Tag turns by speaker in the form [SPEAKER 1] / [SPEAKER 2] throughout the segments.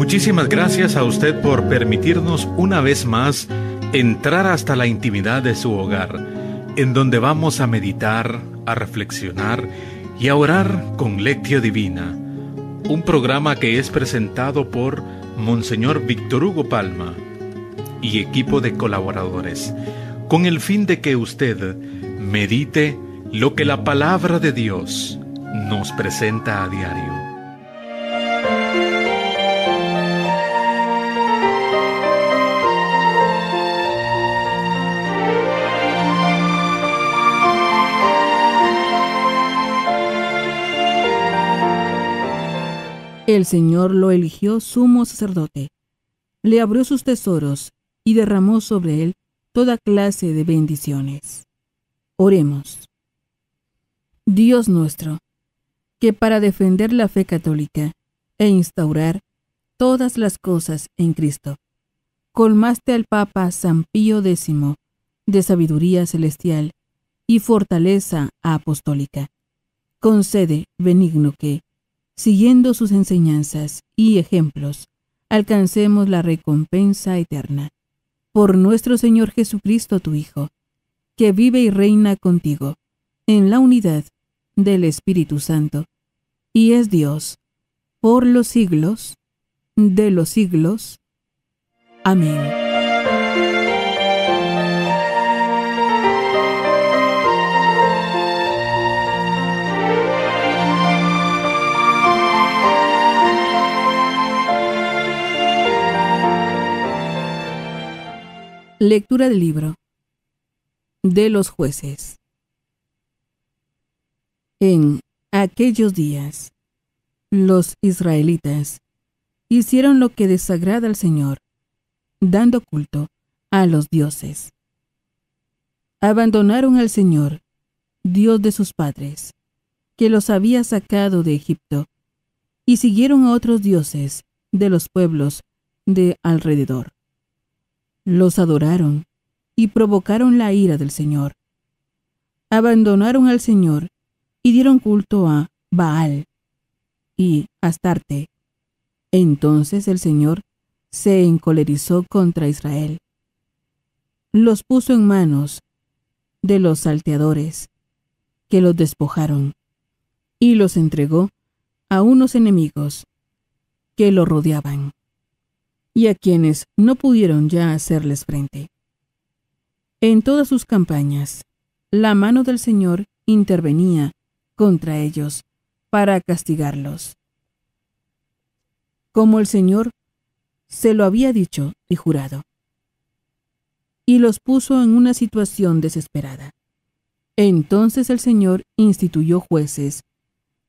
[SPEAKER 1] Muchísimas gracias a usted por permitirnos una vez más entrar hasta la intimidad de su hogar, en donde vamos a meditar, a reflexionar y a orar con Lectio Divina, un programa que es presentado por Monseñor Víctor Hugo Palma y equipo de colaboradores, con el fin de que usted medite lo que la palabra de Dios nos presenta a diario.
[SPEAKER 2] El Señor lo eligió sumo sacerdote, le abrió sus tesoros y derramó sobre él toda clase de bendiciones. Oremos. Dios nuestro, que para defender la fe católica e instaurar todas las cosas en Cristo, colmaste al Papa San Pío X de sabiduría celestial y fortaleza apostólica. Concede, benigno, que, siguiendo sus enseñanzas y ejemplos, alcancemos la recompensa eterna. Por nuestro Señor Jesucristo, tu Hijo, que vive y reina contigo, en la unidad del Espíritu Santo, y es Dios, por los siglos de los siglos. Amén. Lectura del libro de los Jueces. En aquellos días, los israelitas hicieron lo que desagrada al Señor, dando culto a los dioses. Abandonaron al Señor, Dios de sus padres, que los había sacado de Egipto, y siguieron a otros dioses de los pueblos de alrededor. Los adoraron y provocaron la ira del Señor. Abandonaron al Señor y dieron culto a Baal y Astarte. Entonces el Señor se encolerizó contra Israel. Los puso en manos de los salteadores, que los despojaron, y los entregó a unos enemigos que lo rodeaban, y a quienes no pudieron ya hacerles frente. En todas sus campañas, la mano del Señor intervenía contra ellos para castigarlos, como el Señor se lo había dicho y jurado, y los puso en una situación desesperada. Entonces el Señor instituyó jueces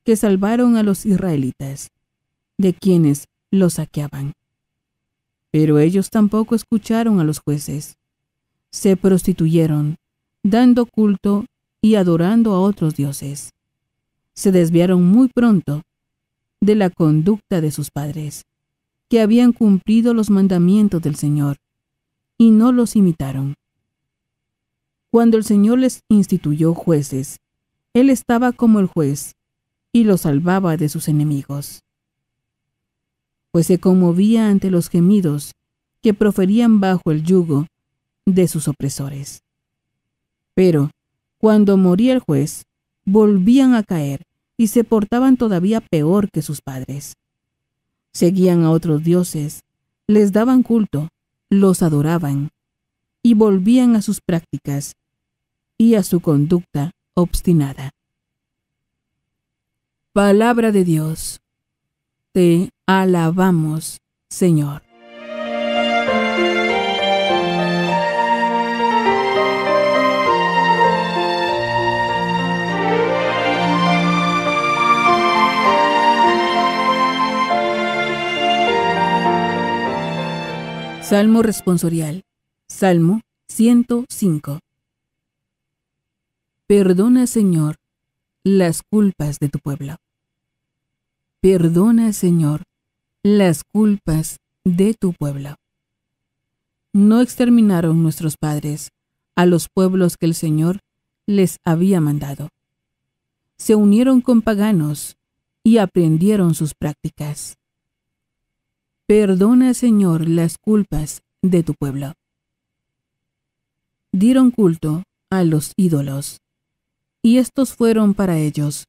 [SPEAKER 2] que salvaron a los israelitas, de quienes los saqueaban. Pero ellos tampoco escucharon a los jueces. Se prostituyeron, dando culto y adorando a otros dioses. Se desviaron muy pronto de la conducta de sus padres, que habían cumplido los mandamientos del Señor, y no los imitaron. Cuando el Señor les instituyó jueces, Él estaba como el juez, y los salvaba de sus enemigos, pues se conmovía ante los gemidos que proferían bajo el yugo de sus opresores. Pero, cuando moría el juez, volvían a caer y se portaban todavía peor que sus padres. Seguían a otros dioses, les daban culto, los adoraban, y volvían a sus prácticas y a su conducta obstinada. Palabra de Dios. Te alabamos, Señor. Salmo responsorial. Salmo 105. Perdona, Señor, las culpas de tu pueblo. Perdona, Señor, las culpas de tu pueblo. No exterminaron nuestros padres a los pueblos que el Señor les había mandado. Se unieron con paganos y aprendieron sus prácticas. Perdona, Señor, las culpas de tu pueblo. Dieron culto a los ídolos, y estos fueron para ellos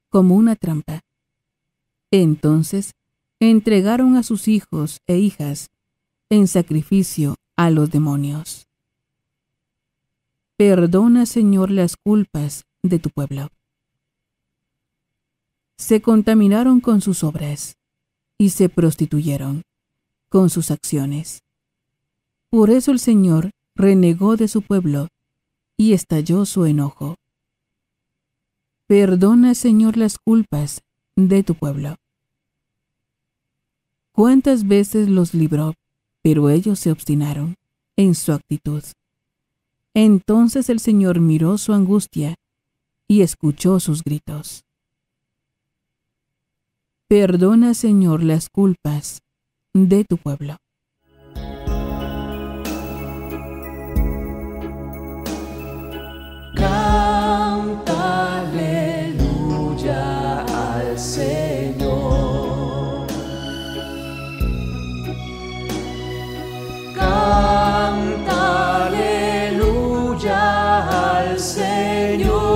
[SPEAKER 2] como una trampa. Entonces entregaron a sus hijos e hijas en sacrificio a los demonios. Perdona, Señor, las culpas de tu pueblo. Se contaminaron con sus obras y se prostituyeron con sus acciones. Por eso el Señor renegó de su pueblo y estalló su enojo. Perdona, Señor, las culpas de tu pueblo. ¿Cuántas veces los libró, pero ellos se obstinaron en su actitud? Entonces el Señor miró su angustia y escuchó sus gritos. Perdona, Señor, las culpas de tu pueblo.
[SPEAKER 3] Canta aleluya al Señor. Canta aleluya al Señor.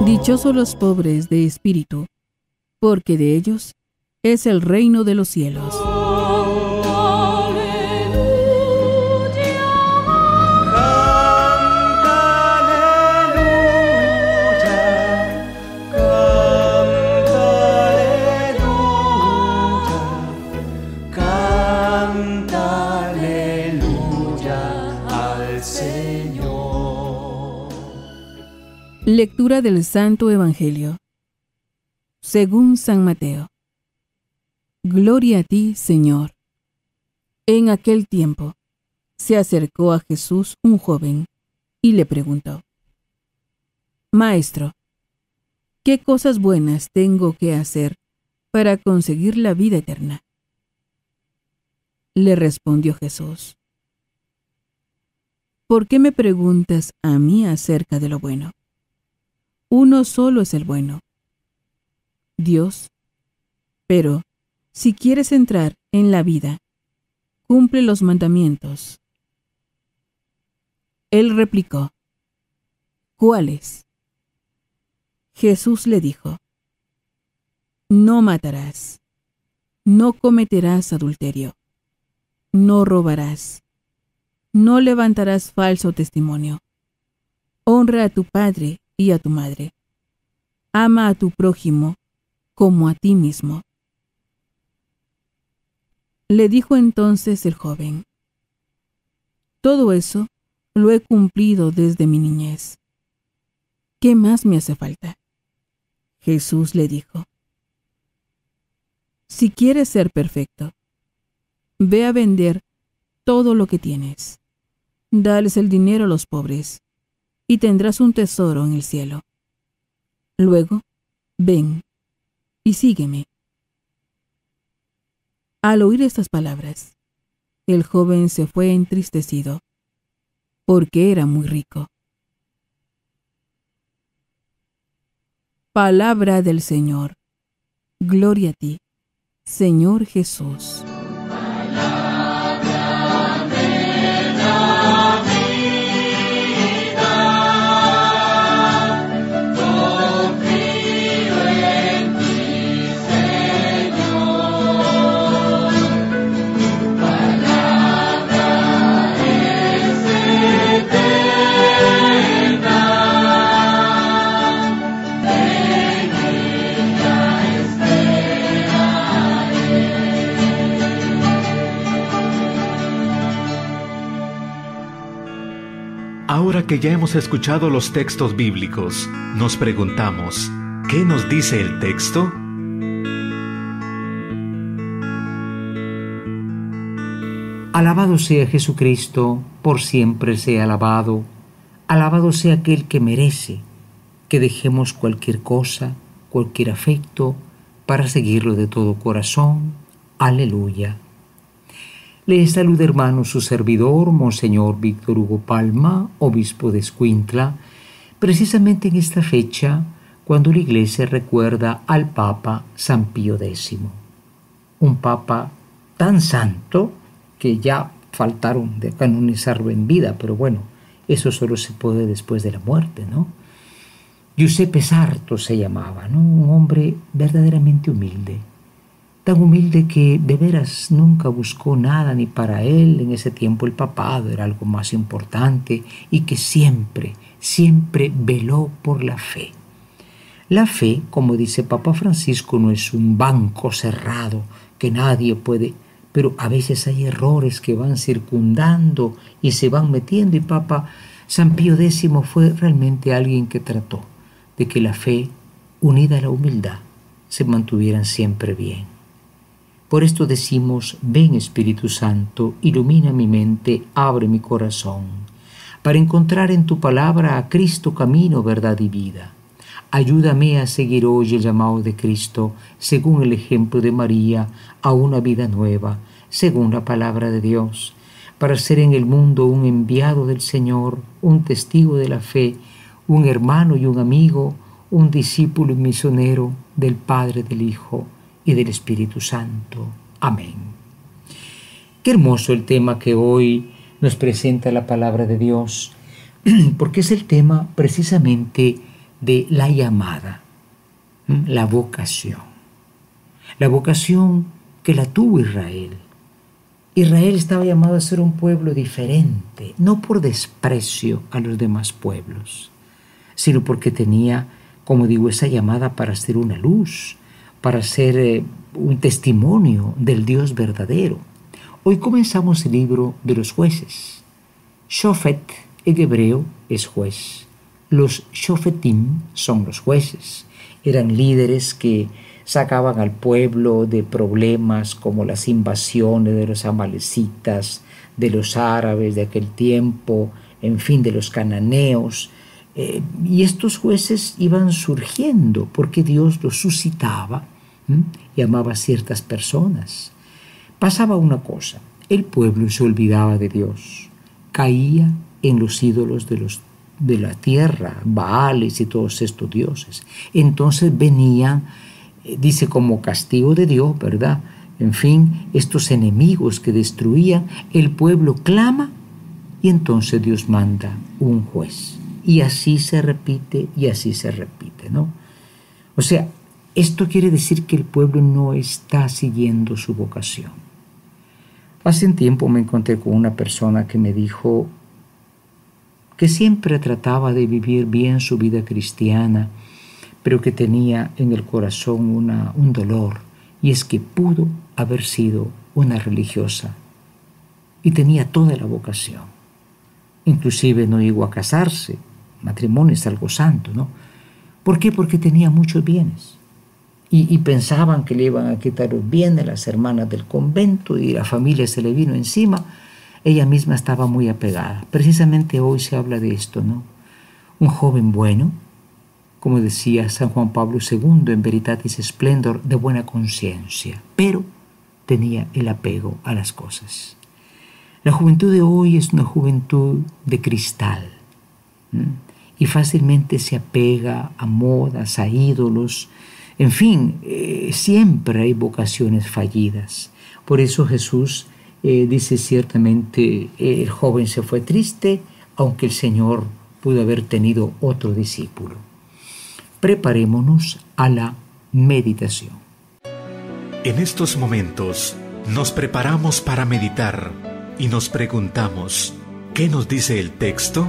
[SPEAKER 2] Dichosos los pobres de espíritu, porque de ellos es el reino de los cielos.
[SPEAKER 3] Canta aleluya al Señor.
[SPEAKER 2] Lectura del Santo Evangelio según San Mateo. Gloria a ti, Señor. En aquel tiempo se acercó a Jesús un joven y le preguntó: Maestro, ¿qué cosas buenas tengo que hacer para conseguir la vida eterna? Le respondió Jesús: ¿por qué me preguntas a mí acerca de lo bueno? Uno solo es el bueno, Dios. Pero si quieres entrar en la vida, cumple los mandamientos. Él replicó: ¿cuáles? Jesús le dijo: no matarás, no cometerás adulterio, no robarás, no levantarás falso testimonio, honra a tu padre y a tu madre, ama a tu prójimo como a ti mismo. Le dijo entonces el joven: todo eso lo he cumplido desde mi niñez. ¿Qué más me hace falta? Jesús le dijo: si quieres ser perfecto, ve a vender todo lo que tienes, dales el dinero a los pobres, y tendrás un tesoro en el cielo. Luego, ven y sígueme. Al oír estas palabras, el joven se fue entristecido, porque era muy rico. Palabra del Señor. Gloria a ti, Señor Jesús.
[SPEAKER 1] Ahora que ya hemos escuchado los textos bíblicos, nos preguntamos, ¿qué nos dice el texto?
[SPEAKER 4] Alabado sea Jesucristo, por siempre sea alabado. Alabado sea aquel que merece que dejemos cualquier cosa cualquier afecto, para seguirlo de todo corazón. Aleluya. Les saluda, hermano, su servidor, Monseñor Víctor Hugo Palma, obispo de Escuintla, precisamente en esta fecha, cuando la Iglesia recuerda al Papa San Pío X. Un Papa tan santo que ya faltaron de canonizarlo en vida, pero bueno, eso solo se puede después de la muerte, ¿no? Giuseppe Sarto se llamaba, ¿no? Un hombre verdaderamente humilde, tan humilde que de veras nunca buscó nada ni para él. En ese tiempo el papado era algo más importante, y que siempre veló por la fe. La fe, como dice Papa Francisco, no es un banco cerrado que nadie puede, pero a veces hay errores que van circundando y se van metiendo, y Papa San Pío X fue realmente alguien que trató de que la fe, unida a la humildad, se mantuvieran siempre bien. Por esto decimos: ven Espíritu Santo, ilumina mi mente, abre mi corazón, para encontrar en tu palabra a Cristo, camino, verdad y vida. Ayúdame a seguir hoy el llamado de Cristo, según el ejemplo de María, a una vida nueva, según la palabra de Dios, para ser en el mundo un enviado del Señor, un testigo de la fe, un hermano y un amigo, un discípulo y misionero del Padre, del Hijo y del Espíritu Santo. Amén. Qué hermoso el tema que hoy nos presenta la palabra de Dios, porque es el tema precisamente de la llamada, la vocación. La vocación que la tuvo Israel. Israel estaba llamado a ser un pueblo diferente, no por desprecio a los demás pueblos, sino porque tenía, como digo, esa llamada para ser una luz, para ser un testimonio del Dios verdadero. Hoy comenzamos el libro de los jueces. Shofet en hebreo es juez. Los shofetim son los jueces. Eran líderes que sacaban al pueblo de problemas como las invasiones de los amalecitas, de los árabes de aquel tiempo, en fin, de los cananeos. Y estos jueces iban surgiendo porque Dios los suscitaba y amaba a ciertas personas. Pasaba una cosa: el pueblo se olvidaba de Dios, caía en los ídolos de la tierra, Baales y todos estos dioses. Entonces venían, dice, como castigo de Dios, ¿verdad? En fin, estos enemigos que destruían, el pueblo clama y entonces Dios manda un juez. Y así se repite y así se repite, ¿no? O sea, esto quiere decir que el pueblo no está siguiendo su vocación. Hace un tiempo me encontré con una persona que me dijo que siempre trataba de vivir bien su vida cristiana, pero que tenía en el corazón un dolor, y es que pudo haber sido una religiosa y tenía toda la vocación. Inclusive no llegó a casarse. Matrimonio es algo santo, ¿no? ¿Por qué? Porque tenía muchos bienes. Y pensaban que le iban a quitar los bienes las hermanas del convento, y la familia se le vino encima. Ella misma estaba muy apegada. Precisamente hoy se habla de esto, ¿no? Un joven bueno, como decía San Juan Pablo II en Veritatis Splendor, de buena conciencia, pero tenía el apego a las cosas. La juventud de hoy es una juventud de cristal, y fácilmente se apega a modas, a ídolos. En fin, siempre hay vocaciones fallidas. Por eso Jesús dice ciertamente, el joven se fue triste, aunque el Señor pudo haber tenido otro discípulo. Preparémonos a la meditación.
[SPEAKER 1] En estos momentos nos preparamos para meditar y nos preguntamos, ¿qué nos dice el texto?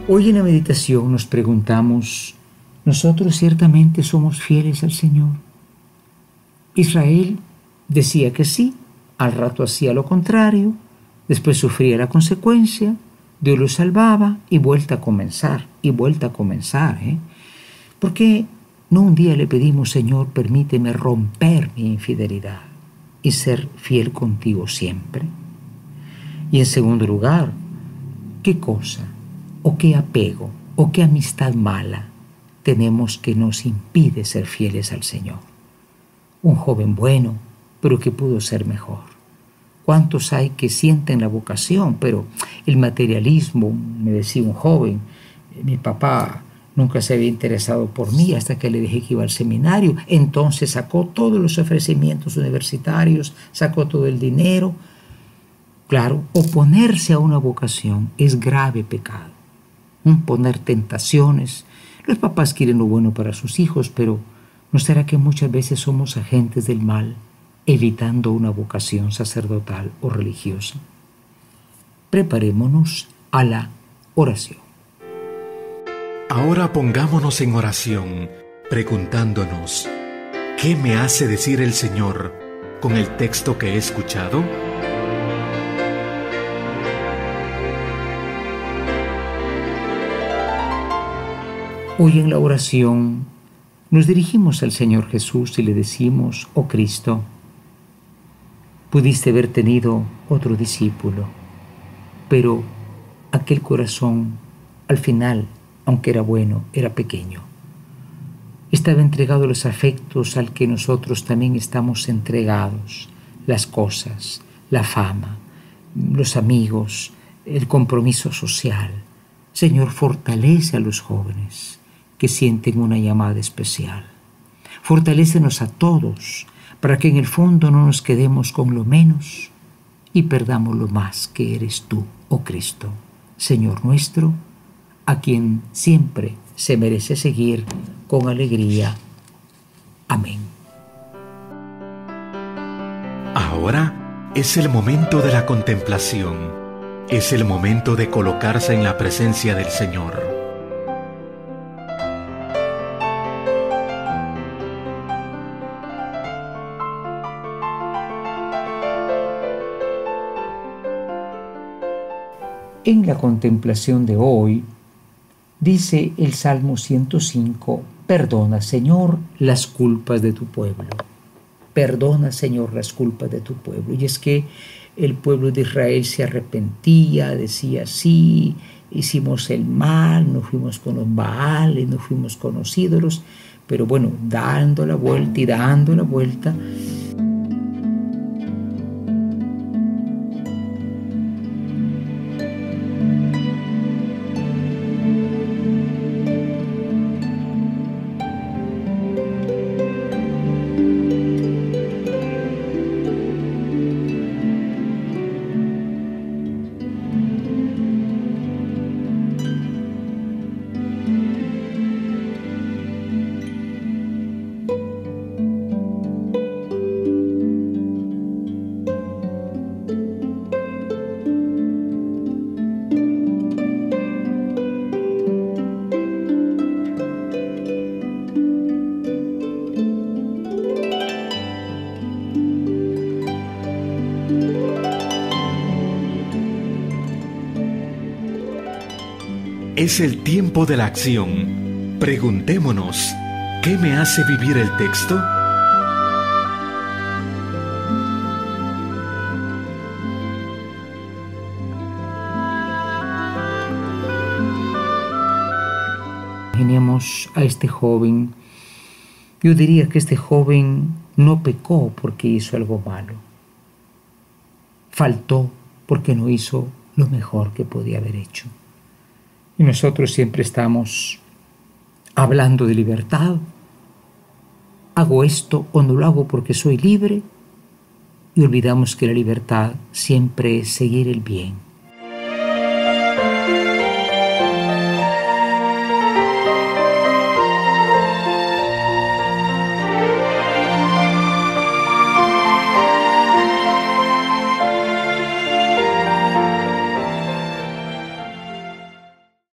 [SPEAKER 4] Hoy en la meditación nos preguntamos, ¿nosotros ciertamente somos fieles al Señor? Israel decía que sí, al rato hacía lo contrario, después sufría la consecuencia, Dios lo salvaba y vuelta a comenzar, ¿Por qué no un día le pedimos, Señor, permíteme romper mi infidelidad y ser fiel contigo siempre? Y en segundo lugar, ¿qué cosa o qué apego o qué amistad mala tenemos que nos impide ser fieles al Señor? Un joven bueno, pero que pudo ser mejor. ¿Cuántos hay que sienten la vocación, pero el materialismo? Me decía un joven, mi papá nunca se había interesado por mí hasta que le dije que iba al seminario. Entonces sacó todos los ofrecimientos universitarios, sacó todo el dinero. Claro, oponerse a una vocación es grave pecado. Poner tentaciones. Los papás quieren lo bueno para sus hijos, pero ¿no será que muchas veces somos agentes del mal, evitando una vocación sacerdotal o religiosa? Preparémonos a la oración.
[SPEAKER 1] Ahora pongámonos en oración, preguntándonos, ¿qué me hace decir el Señor con el texto que he escuchado?
[SPEAKER 4] Hoy en la oración nos dirigimos al Señor Jesús y le decimos: oh Cristo, pudiste haber tenido otro discípulo, pero aquel corazón al final, aunque era bueno, era pequeño. Estaba entregado a los afectos al que nosotros también estamos entregados: las cosas, la fama, los amigos, el compromiso social. Señor, fortalece a los jóvenes que sienten una llamada especial. Fortalécenos a todos para que en el fondo no nos quedemos con lo menos y perdamos lo más que eres tú, oh Cristo, Señor nuestro, a quien siempre se merece seguir con alegría. Amén.
[SPEAKER 1] Ahora es el momento de la contemplación. Es el momento de colocarse en la presencia del Señor.
[SPEAKER 4] En la contemplación de hoy, dice el Salmo 105, perdona, Señor, las culpas de tu pueblo. Perdona, Señor, las culpas de tu pueblo. Y es que el pueblo de Israel se arrepentía, decía: sí, hicimos el mal, nos fuimos con los Baales, nos fuimos con los ídolos, pero bueno, dando la vuelta y dando la vuelta,
[SPEAKER 1] Es el tiempo de la acción. Preguntémonos, ¿qué me hace vivir el texto?
[SPEAKER 4] Imaginemos a este joven. Yo diría que este joven no pecó porque hizo algo malo. Faltó porque no hizo lo mejor que podía haber hecho. Y nosotros siempre estamos hablando de libertad. Hago esto o no lo hago porque soy libre. Y olvidamos que la libertad siempre es seguir el bien.